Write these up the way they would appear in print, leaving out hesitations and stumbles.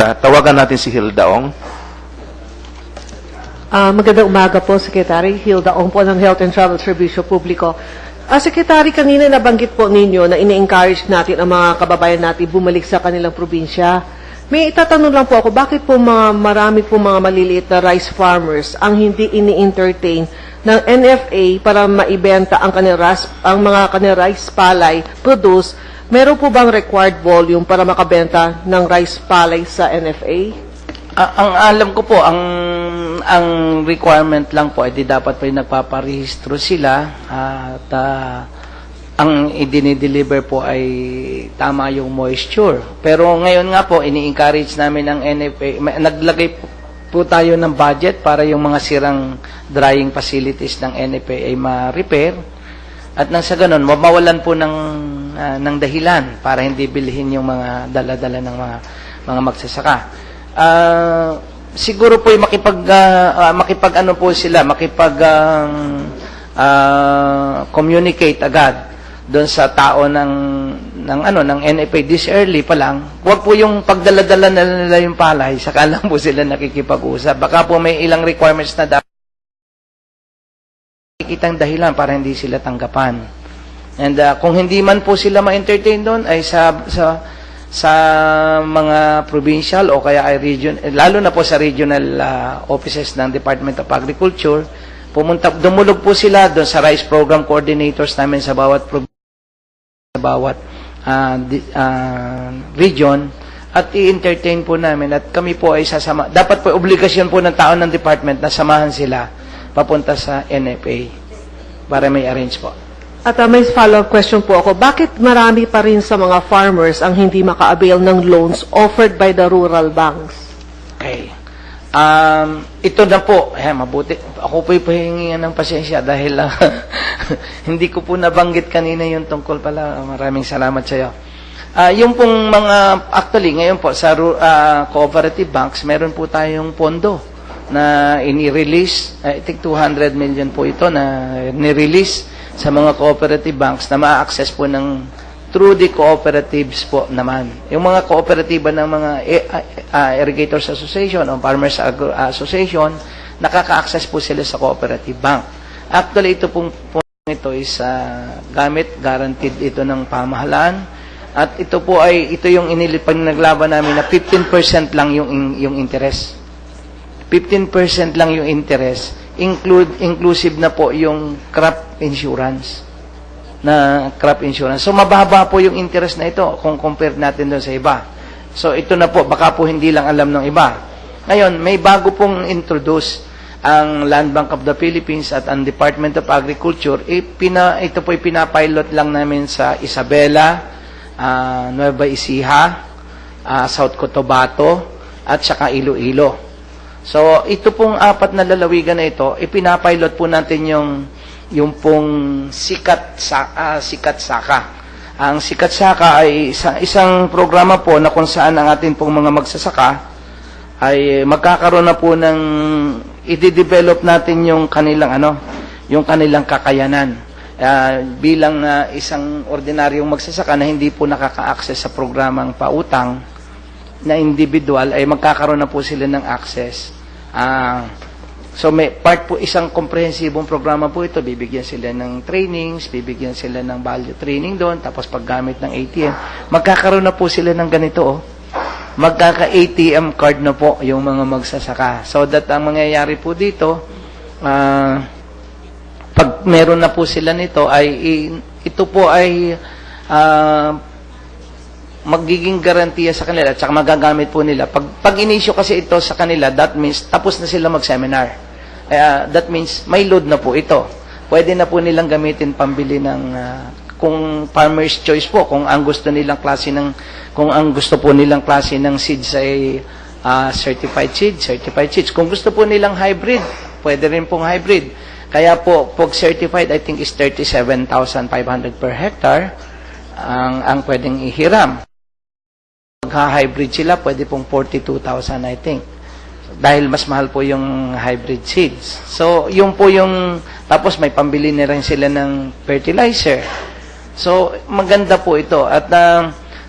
Tawagan natin si Hilda Ong. Magandang umaga po, Secretary. Hilda Ong po ng Health and Travel Servicio Publico. Secretary, kanina nabanggit po ninyo na ini-encourage natin ang mga kababayan natin bumalik sa kanilang probinsya. May itatanong lang po ako, bakit po marami po mga maliliit na rice farmers ang hindi ini-entertain ng NFA para maibenta ang mga kanilang rice palay produce? Meron po bang required volume para makabenta ng rice palay sa NFA? Ang alam ko po, ang requirement lang po, edi dapat po yung nagpaparehistro sila at ang i-deliver po ay tama yung moisture. Pero ngayon nga po, ini-encourage namin ng NFA, naglagay po tayo ng budget para yung mga sirang drying facilities ng NFA ay ma-repair. At nang sa ganun, mawalan po ng dahilan para hindi bilhin yung mga dala-dala ng mga magsasaka. Siguro po yung communicate agad doon sa tao ng NFA this early pa lang. Huwag po yung pagdala-dala nila yung palay, saka lang po sila nakikipag-usap. Baka po may ilang requirements na dapat kitang dahilan para hindi sila tanggapan. And kung hindi man po sila ma-entertain doon ay sa mga provincial o kaya ay region, lalo na po sa regional offices ng Department of Agriculture, dumulog po sila doon sa rice program coordinators namin sa bawat region at i-entertain po namin at kami po ay sasama. Dapat po obligasyon po ng tao ng department na samahan sila papunta sa NFA para may arrange po. At may follow-up question po ako. Bakit marami pa rin sa mga farmers ang hindi maka-avail ng loans offered by the rural banks? Okay. Ito na po. Mabuti. Ako po ipahingi ng pasensya dahil hindi ko po nabanggit kanina yung tungkol pala. Maraming salamat sa iyo. Yung pong actually, ngayon po sa cooperative banks, meron po tayong pondo na ini-release. I think 200 million po ito na ni-release sa mga cooperative banks na ma-access po through the cooperatives po naman. Yung mga kooperatiba ng mga Irrigators Association o Farmers Association, nakaka-access po sila sa cooperative bank. Actually, ito is guaranteed ito ng pamahalaan. At ito yung naglaban namin na 15% lang yung interest. 15% lang yung interest. Inclusive na po yung crop insurance. So, mababa po yung interest na ito kung compare natin doon sa iba. So, ito na po, baka po hindi lang alam ng iba. Ngayon, may bago pong introduce ang Land Bank of the Philippines at ang Department of Agriculture. Ito po pinapilot lang namin sa Isabela, Nueva Ecija, South Cotabato, at saka Iloilo. So, ito pong apat na lalawigan na ito, ipinapilot po natin yung pong Sikat Saka. Ang Sikat Saka ay isang programa po na kung saan ang atin pong mga magsasaka ay magkakaroon na po ng i-develop natin yung kanilang kakayanan. Bilang isang ordinaryong magsasaka na hindi po nakaka-access sa programang pautang na individual, ay magkakaroon na po sila ng access. So may part po, isang komprehensibong programa po ito, bibigyan sila ng trainings, bibigyan sila ng value training doon, tapos paggamit ng ATM, magkakaroon na po sila ng ganito, magkaka-ATM card na po yung mga magsasaka. So that ang mangyayari po dito, pag meron na po sila nito, ito po ay magiging garantiya sa kanila at saka magagamit po nila. Pag in-issue kasi ito sa kanila, that means tapos na sila mag-seminar. That means may load na po ito. Pwede na po nilang gamitin pambili ng kung farmer's choice po, kung ang gusto po nilang klase ng seeds ay certified seeds. Kung gusto po nilang hybrid, pwede rin pong hybrid. Kaya po, pag certified, I think is 37,500 per hectare ang pwedeng ihiram. Hybrid sila, pwede pong 42,000 I think. Dahil mas mahal po yung hybrid seeds. So, yun po tapos may pambili na rin sila ng fertilizer. So, maganda po ito. At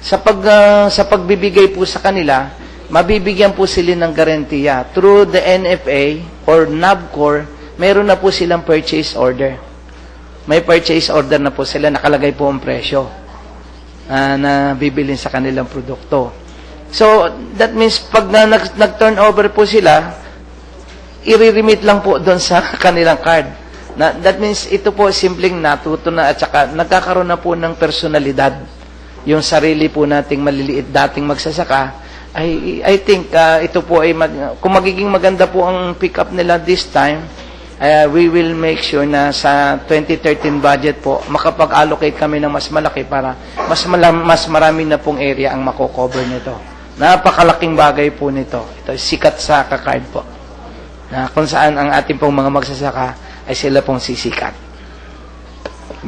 sa pagbibigay po sa kanila, mabibigyan po sila ng garantiya. Through the NFA or NABCOR, meron na po silang purchase order. May purchase order na po sila, nakalagay po ang presyo na bibilin sa kanilang produkto. So, that means pag nag-turnover po sila, i-remit lang po doon sa kanilang card. That means ito po simpleng natuto na at saka nagkakaroon na po ng personalidad. Yung sarili po nating maliliit dating magsasaka, I think ito po ay kung magiging maganda po ang pick up nila this time, we will make sure na sa 2013 budget po makapag-allocate kami ng mas malaki para mas marami na pong area ang mako-cover nito. Napakalaking bagay po nito. Ito sikat sa kakard po. Na kung saan ang ating pong mga magsasaka ay sila pong sisikat.